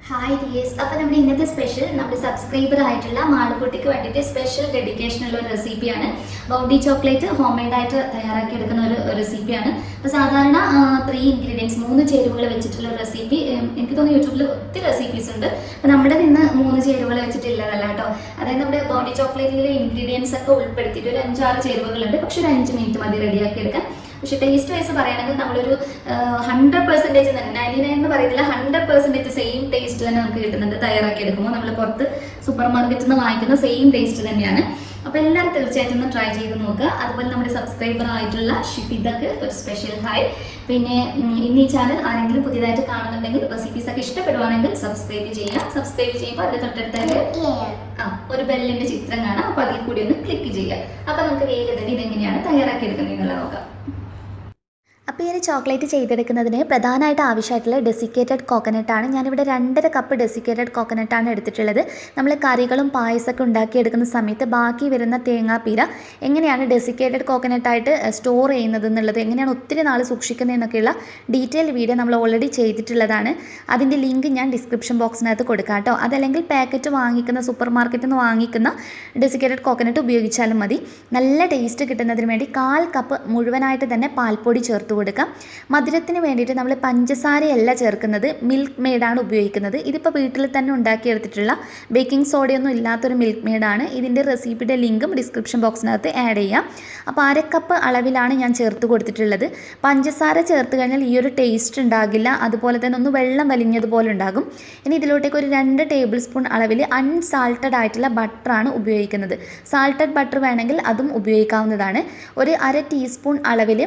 Hi dears. അപ്പോൾ നമ്മുടെ ഇന്നത്തെ സ്പെഷ്യൽ നമ്മുടെ സബ്സ്ക്രൈബർ ആയിട്ടുള്ള മാളുക്കുട്ടിക്ക് വേണ്ടിയിട്ട് സ്പെഷ്യൽ ഡെഡിക്കേഷനുള്ള ഒരു റെസിപ്പിയാണ്. ബൗണ്ടി ചോക്ലേറ്റ് ഹോം മെയ്ഡായിട്ട് തയ്യാറാക്കിയെടുക്കുന്ന ഒരു റെസിപ്പിയാണ്. അപ്പോൾ സാധാരണ 3 ഇൻഗ്രീഡിയൻസ് 3 ചേരുവകൾ വെച്ചിട്ടുള്ള ഒരു റെസിപ്പി എനിക്ക് തോന്നുന്നു യൂട്യൂബിൽ ഒത്തിരി റെസിപ്പീസ് ഉണ്ട്. അപ്പോൾ നമ്മുടെ നിന്ന് 3 ചേരുവകൾ വെച്ചിട്ടുള്ളതല്ല കേട്ടോ. അതായത് നമ്മുടെ ബൗണ്ടി ചോക്ലേറ്റിലെ ഇൻഗ്രീഡിയൻസ് ഒക്കെ ഉൾപ്പെടുത്തിയിട്ട് ഒരു 5-6 ചേരുവകളുണ്ട്. പക്ഷെ ഒരു 5 മിനിറ്റ് മതി റെഡിയാക്കി എടുക്കാൻ. പക്ഷേ ടേസ്റ്റ് വൈസ് പറയുകയാണെങ്കിൽ നമ്മളൊരു 100% തന്നെ 99 എന്ന് പറയുന്നില്ല, 100% സെയിം ടേസ്റ്റ് തന്നെ നമുക്ക് കിട്ടുന്നുണ്ട് തയ്യാറാക്കി എടുക്കുമ്പോൾ. നമ്മൾ പുറത്ത് സൂപ്പർ മാർക്കറ്റിൽ നിന്ന് വാങ്ങിക്കുന്ന സെയിം ടേസ്റ്റ് തന്നെയാണ്. അപ്പോൾ എല്ലാവരും തീർച്ചയായിട്ടും ഒന്ന് ട്രൈ ചെയ്ത് നോക്കുക. അതുപോലെ നമ്മുടെ സബ്സ്ക്രൈബർ ആയിട്ടുള്ള ഷിഫിദക്ക് ഒരു സ്പെഷ്യൽ ഹായ്. പിന്നെ ഇന്ന് ഈ ചാനൽ ആരെങ്കിലും പുതിയതായിട്ട് കാണുന്നുണ്ടെങ്കിൽ റെസിപ്പീസ് ഒക്കെ ഇഷ്ടപ്പെടുവാണെങ്കിൽ സബ്സ്ക്രൈബ് ചെയ്യുക. സബ്സ്ക്രൈബ് ചെയ്യുമ്പോൾ അതിൽ തൊട്ടടുത്തായിട്ട് ഒരു ബെല്ലിന്റെ ചിത്രം കാണാം. അപ്പോൾ അതിൽ കൂടി ഒന്ന് ക്ലിക്ക് ചെയ്യുക. അപ്പോൾ നമുക്ക് വേഗം തന്നെ ഇതെങ്ങനെയാണ് തയ്യാറാക്കി എടുക്കുന്നതെന്നുള്ള നോക്കാം. അപ്പോൾ ഈ ഒരു ചോക്ലേറ്റ് ചെയ്തെടുക്കുന്നതിന് പ്രധാനമായിട്ട് ആവശ്യമായിട്ടുള്ള ഡെസിക്കേറ്റഡ് കോക്കനട്ടാണ്. ഞാനിവിടെ 2.5 കപ്പ് ഡെസിക്കേറ്റഡ് കോക്കനട്ടാണ് എടുത്തിട്ടുള്ളത്. നമ്മൾ കറികളും പായസമൊക്കെ ഉണ്ടാക്കിയെടുക്കുന്ന സമയത്ത് ബാക്കി വരുന്ന തേങ്ങാപ്പീര എങ്ങനെയാണ് ഡെസിക്കേറ്റഡ് കോക്കനട്ടായിട്ട് സ്റ്റോർ ചെയ്യുന്നത് എന്നുള്ളത്, എങ്ങനെയാണ് ഒത്തിരി നാൾ സൂക്ഷിക്കുന്നതെന്നൊക്കെയുള്ള ഡീറ്റെയിൽ വീഡിയോ നമ്മൾ ഓൾറെഡി ചെയ്തിട്ടുള്ളതാണ്. അതിൻ്റെ ലിങ്ക് ഞാൻ ഡിസ്ക്രിപ്ഷൻ ബോക്സിനകത്ത് കൊടുക്കാം കേട്ടോ. അതല്ലെങ്കിൽ പാക്കറ്റ് വാങ്ങിക്കുന്ന സൂപ്പർ മാർക്കറ്റിൽ നിന്ന് വാങ്ങിക്കുന്ന ഡെസിക്കേറ്റഡ് കോക്കനട്ട് ഉപയോഗിച്ചാലും മതി. നല്ല ടേസ്റ്റ് കിട്ടുന്നതിന് വേണ്ടി 1/4 കപ്പ് മുഴുവനായിട്ട് തന്നെ പാൽപ്പൊടി ചേർത്ത് കൊടുക്കാം. മധുരത്തിന് വേണ്ടിയിട്ട് നമ്മൾ പഞ്ചസാരയല്ല ചേർക്കുന്നത്, മിൽക്ക് മെയ്ഡാണ് ഉപയോഗിക്കുന്നത്. ഇതിപ്പോൾ വീട്ടിൽ തന്നെ ഉണ്ടാക്കിയെടുത്തിട്ടുള്ള ബേക്കിംഗ് സോഡയൊന്നും ഇല്ലാത്തൊരു മിൽക്ക് മെയ്ഡാണ്. ഇതിൻ്റെ റെസിപ്പിയുടെ ലിങ്കും ഡിസ്ക്രിപ്ഷൻ ബോക്സിനകത്ത് ആഡ് ചെയ്യാം. അപ്പോൾ 1/2 കപ്പ് അളവിലാണ് ഞാൻ ചേർത്ത് കൊടുത്തിട്ടുള്ളത്. പഞ്ചസാര ചേർത്ത് കഴിഞ്ഞാൽ ഈ ഒരു ടേസ്റ്റ് ഉണ്ടാകില്ല. അതുപോലെ തന്നെ ഒന്ന് വെള്ളം വലിഞ്ഞതുപോലെ ഉണ്ടാകും. ഇനി ഇതിലോട്ടേക്ക് ഒരു 2 ടേബിൾ സ്പൂൺ അളവിൽ അൺസാൾട്ടഡ് ആയിട്ടുള്ള ബട്ടറാണ് ഉപയോഗിക്കുന്നത്. സാൾട്ടഡ് ബട്ടർ വേണമെങ്കിൽ അതും ഉപയോഗിക്കാവുന്നതാണ്. ഒരു 1/2 ടീസ്പൂൺ അളവിൽ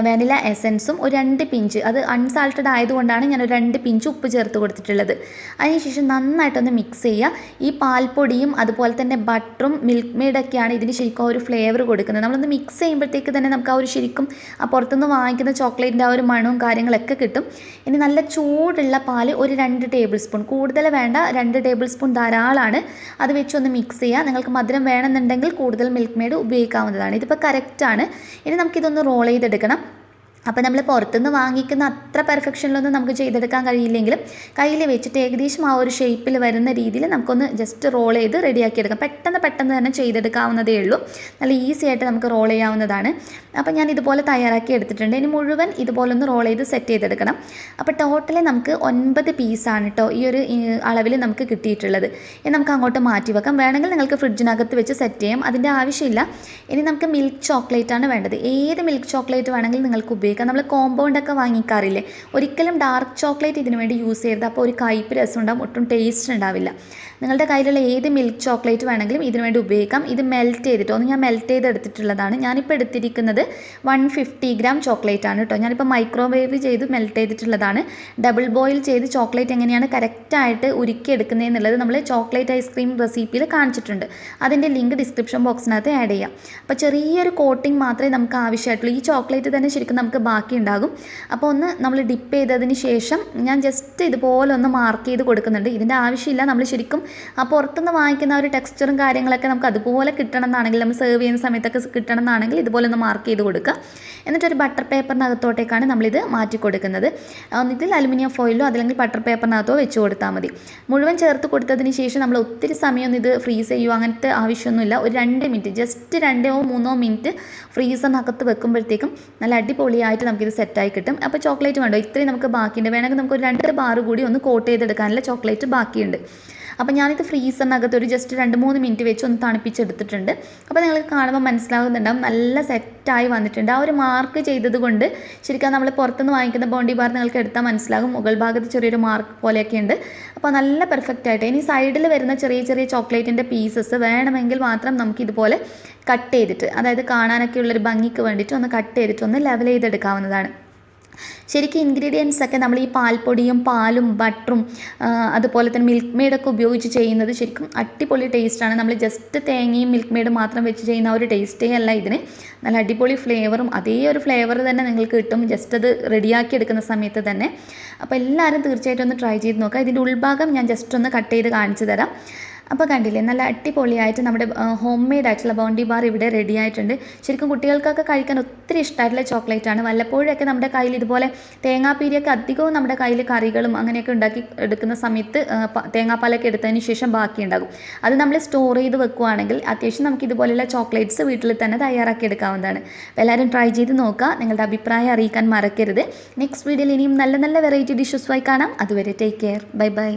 വാനില എസൻസും ഒരു 2 പിഞ്ച്, അത് അൺസാൾട്ടഡ് ആയതുകൊണ്ടാണ് ഞാൻ ഒരു 2 പിഞ്ച് ഉപ്പ് ചേർത്ത് കൊടുത്തിട്ടുള്ളത്. അതിനുശേഷം നന്നായിട്ടൊന്ന് മിക്സ് ചെയ്യുക. ഈ പാൽപ്പൊടിയും അതുപോലെ തന്നെ ബട്ടറും മിൽക്ക് മെയ്ഡൊക്കെയാണ് ഇതിന് ശരിക്കും ഒരു ഫ്ലേവർ കൊടുക്കുന്നത്. നമ്മളൊന്ന് മിക്സ് ചെയ്യുമ്പോഴത്തേക്ക് തന്നെ നമുക്ക് ആ ഒരു ശരിക്കും ആ പുറത്തുനിന്ന് വാങ്ങിക്കുന്ന ചോക്ലേറ്റിൻ്റെ ആ ഒരു മണവും കാര്യങ്ങളൊക്കെ കിട്ടും. ഇനി നല്ല ചൂടുള്ള പാല് ഒരു 2 ടേബിൾ സ്പൂൺ, കൂടുതൽ വേണ്ട, 2 ടേബിൾ സ്പൂൺ ധാരാളമാണ്. അത് വെച്ചൊന്ന് മിക്സ് ചെയ്യുക. നിങ്ങൾക്ക് മധുരം വേണമെന്നുണ്ടെങ്കിൽ കൂടുതൽ മിൽക്ക് മെയ്ഡ് ഉപയോഗിക്കാവുന്നതാണ്. ഇതിപ്പോൾ കറക്റ്റാണ്. ഇനി നമുക്കിതൊന്ന് റോൾ ചെയ്തെടുക്കണം. അപ്പോൾ നമ്മൾ പുറത്തുനിന്ന് വാങ്ങിക്കുന്ന അത്ര പെർഫെക്ഷനിലൊന്നും നമുക്ക് ചെയ്തെടുക്കാൻ കഴിയില്ലെങ്കിലും കയ്യിൽ വെച്ചിട്ട് ഏകദേശം ആ ഒരു ഷേപ്പിൽ വരുന്ന രീതിയിൽ നമുക്കൊന്ന് ജസ്റ്റ് റോൾ ചെയ്ത് റെഡിയാക്കി എടുക്കാം. പെട്ടെന്ന് തന്നെ ചെയ്തെടുക്കാവുന്നതേ ഉള്ളൂ. നല്ല ഈസി ആയിട്ട് നമുക്ക് റോൾ ചെയ്യാവുന്നതാണ്. അപ്പോൾ ഞാൻ ഇതുപോലെ തയ്യാറാക്കി എടുത്തിട്ടുണ്ട്. ഇനി മുഴുവൻ ഇതുപോലെ ഒന്ന് റോൾ ചെയ്ത് സെറ്റ് ചെയ്തെടുക്കണം. അപ്പോൾ ടോട്ടലി നമുക്ക് 9 പീസാണ് കേട്ടോ ഈ ഒരു അളവിൽ നമുക്ക് കിട്ടിയിട്ടുള്ളത്. ഇനി നമുക്ക് അങ്ങോട്ട് മാറ്റി വെക്കാം. വേണമെങ്കിൽ നിങ്ങൾക്ക് ഫ്രിഡ്ജിനകത്ത് വെച്ച് സെറ്റ് ചെയ്യാം, അതിൻ്റെ ആവശ്യമില്ല. ഇനി നമുക്ക് മിൽക്ക് ചോക്ലേറ്റ് ആണ് വേണ്ടത്. ഏത് മിൽക്ക് ചോക്ലേറ്റ് വേണമെങ്കിലും നിങ്ങൾക്ക് ഉപയോഗിക്കാം. നമ്മൾ കോമ്പൗണ്ടൊക്കെ വാങ്ങിക്കാറില്ലേ, ഒരിക്കലും ഡാർക്ക് ചോക്ലേറ്റ് ഇതിനു വേണ്ടി യൂസ് ചെയ്യരുത്. അപ്പോൾ ഒരു കയ്പ്പ് രസം ഉണ്ടാവും, ഒട്ടും ടേസ്റ്റ് ഉണ്ടാവില്ല. നിങ്ങളുടെ കയ്യിലുള്ള ഏത് മിൽക്ക് ചോക്ലേറ്റ് വേണമെങ്കിലും ഇതിനു വേണ്ടി ഉപയോഗിക്കാം. ഇത് മെൽറ്റ് ചെയ്തിട്ടോ, ഞാൻ മെൽറ്റ് ചെയ്ത് എടുത്തിട്ടുള്ളതാണ്. ഞാനിപ്പോൾ എടുത്തിരിക്കുന്നത് 150 ഗ്രാം ചോക്ലേറ്റ് ആണ് കേട്ടോ. ഞാനിപ്പോൾ മൈക്രോവേവ് ചെയ്ത് മെൽറ്റ് ചെയ്തിട്ടുള്ളതാണ്. ഡബിൾ ബോയിൽ ചെയ്ത് ചോക്ലേറ്റ് എങ്ങനെയാണ് കറക്റ്റായിട്ട് ഉരുക്കിയെടുക്കുന്നത് എന്നുള്ളത് നമ്മൾ ചോക്ലേറ്റ് ഐസ്ക്രീം റെസിപ്പിയിൽ കാണിച്ചിട്ടുണ്ട്. അതിൻ്റെ ലിങ്ക് ഡിസ്ക്രിപ്ഷൻ ബോക്സിനകത്ത് ആഡ് ചെയ്യാം. അപ്പോൾ ചെറിയൊരു കോട്ടിങ് മാത്രമേ നമുക്ക് ആവശ്യമായിട്ടുള്ളൂ. ഈ ചോക്ലേറ്റ് തന്നെ ശരിക്കും നമുക്ക് ബാക്കി ഉണ്ടാകും. അപ്പോൾ ഒന്ന് നമ്മൾ ഡിപ്പ് ചെയ്തതിന് ശേഷം ഞാൻ ജസ്റ്റ് ഇതുപോലെ ഒന്ന് മാർക്ക് ചെയ്ത് കൊടുക്കുന്നുണ്ട്. ഇതിൻ്റെ ആവശ്യമില്ല. നമ്മൾ ശരിക്കും ആ പുറത്തുനിന്ന് വാങ്ങിക്കുന്ന ഒരു ടെക്സ്ചറും കാര്യങ്ങളൊക്കെ നമുക്ക് അതുപോലെ കിട്ടണം എന്നാണെങ്കിൽ, നമ്മൾ സെർവ് ചെയ്യുന്ന സമയത്തൊക്കെ കിട്ടണം എന്നാണെങ്കിൽ ഇതുപോലെ ഒന്ന് മാർക്ക് ചെയ്ത് കൊടുക്കുക. എന്നിട്ടൊരു ബട്ടർ പേപ്പറിനകത്തോട്ടേക്കാണ് നമ്മളിത് മാറ്റി കൊടുക്കുന്നത്. ഇതിൽ അലുമിനിയം ഫോയിലോ അതല്ലെങ്കിൽ ബട്ടർ പേപ്പറിനകത്തോ വെച്ച് കൊടുത്താൽ മതി. മുഴുവൻ ചേർത്ത് കൊടുത്തതിന് ശേഷം നമ്മൾ ഒത്തിരി സമയമൊന്നും ഇത് ഫ്രീസ് ചെയ്യുമോ അങ്ങനത്തെ ആവശ്യമൊന്നുമില്ല. ഒരു 2 മിനിറ്റ്, ജസ്റ്റ് 2-3 മിനിറ്റ് ഫ്രീസറിനകത്ത് വെക്കുമ്പോഴത്തേക്കും നല്ല അടിപൊളിയായിട്ട് നമുക്കിത് സെറ്റായി കിട്ടും. അപ്പോൾ ചോക്ലേറ്റ് വേണ്ടോ, ഇത്രയും നമുക്ക് ബാക്കിയുണ്ട്. വേണമെങ്കിൽ നമുക്ക് ഒരു 2 ബാർ കൂടി ഒന്ന് കോട്ട് ചെയ്തെടുക്കാനുള്ള ചോക്ലേറ്റ് ബാക്കിയുണ്ട്. അപ്പോൾ ഞാനിത് ഫ്രീസറിനകത്ത് ഒരു ജസ്റ്റ് 2-3 മിനിറ്റ് വെച്ച് ഒന്ന് തണുപ്പിച്ചെടുത്തിട്ടുണ്ട്. അപ്പോൾ നിങ്ങൾക്ക് കാണുമ്പോൾ മനസ്സിലാകുന്നുണ്ടാവും നല്ല സെറ്റായി വന്നിട്ടുണ്ട്. ആ ഒരു മാർക്ക് ചെയ്തത് കൊണ്ട് ശരിക്കും നമ്മൾ പുറത്തുനിന്ന് വാങ്ങിക്കുന്ന ബോണ്ടി ബാർ നിങ്ങൾക്ക് എടുത്താൽ മനസ്സിലാകും, മുകൾ ഭാഗത്ത് ചെറിയൊരു മാർക്ക് പോലെയൊക്കെ ഉണ്ട്. അപ്പോൾ നല്ല പെർഫെക്റ്റ് ആയിട്ട്. ഇനി സൈഡിൽ വരുന്ന ചെറിയ ചോക്ലേറ്റിൻ്റെ പീസസ് വേണമെങ്കിൽ മാത്രം നമുക്കിതുപോലെ കട്ട് ചെയ്തിട്ട്, അതായത് കാണാനൊക്കെ ഉള്ളൊരു ഭംഗിക്ക് വേണ്ടിയിട്ട് ഒന്ന് കട്ട് ചെയ്തിട്ട് ഒന്ന് ലെവൽ ചെയ്തെടുക്കാവുന്നതാണ്. ശരിക്കും ഇൻഗ്രീഡിയൻസ് ഒക്കെ നമ്മൾ ഈ പാൽപ്പൊടിയും പാലും ബട്ടറും അതുപോലെ തന്നെ മിൽക്ക് മെയ്ഡൊക്കെ ഉപയോഗിച്ച് ചെയ്യുന്നത് ശരിക്കും അടിപൊളി ടേസ്റ്റാണ്. നമ്മൾ ജസ്റ്റ് തേങ്ങയും മിൽക്ക് മെയ്ഡ് മാത്രം വെച്ച് ചെയ്യുന്ന ഒരു ടേസ്റ്റേ അല്ല ഇതിന്. നല്ല അടിപൊളി ഫ്ലേവറും അതേ ഒരു ഫ്ലേവർ തന്നെ നിങ്ങൾക്ക് കിട്ടും ജസ്റ്റ് അത് റെഡിയാക്കി എടുക്കുന്ന സമയത്ത് തന്നെ. അപ്പോൾ എല്ലാവരും തീർച്ചയായിട്ടും ഒന്ന് ട്രൈ ചെയ്ത് നോക്കുക. ഇതിൻ്റെ ഉൾഭാഗം ഞാൻ ജസ്റ്റ് ഒന്ന് കട്ട് ചെയ്ത് കാണിച്ചു തരാം. അപ്പോൾ കണ്ടില്ലേ നല്ല അടിപൊളിയായിട്ട് നമ്മുടെ ഹോം മെയ്ഡ് ആയിട്ടുള്ള ബൗണ്ടി ബാർ ഇവിടെ റെഡി ആയിട്ടുണ്ട്. ശരിക്കും കുട്ടികൾക്കൊക്കെ കഴിക്കാൻ ഒത്തിരി ഇഷ്ടമായിട്ടുള്ള ചോക്ലേറ്റാണ്. വല്ലപ്പോഴൊക്കെ നമ്മുടെ കയ്യിൽ ഇതുപോലെ തേങ്ങാപ്പീരിയൊക്കെ അധികവും നമ്മുടെ കയ്യിൽ കറികളും അങ്ങനെയൊക്കെ ഉണ്ടാക്കി എടുക്കുന്ന സമയത്ത് തേങ്ങാപ്പാലൊക്കെ എടുത്തതിന് ശേഷം ബാക്കി ഉണ്ടാകും. അത് നമ്മൾ സ്റ്റോർ ചെയ്ത് വെക്കുകയാണെങ്കിൽ അത്യാവശ്യം നമുക്ക് ഇതുപോലെയുള്ള ചോക്ലേറ്റ്സ് വീട്ടിൽ തന്നെ തയ്യാറാക്കി എടുക്കാവുന്നതാണ്. അപ്പോൾ എല്ലാവരും ട്രൈ ചെയ്ത് നോക്കുക. നിങ്ങളുടെ അഭിപ്രായം അറിയിക്കാൻ മറക്കരുത്. നെക്സ്റ്റ് വീഡിയോയിൽ ഇനിയും നല്ല നല്ല വെറൈറ്റി ഡിഷസുമായി കാണാം. അതുവരെ ടേക്ക് കെയർ. Bye bye.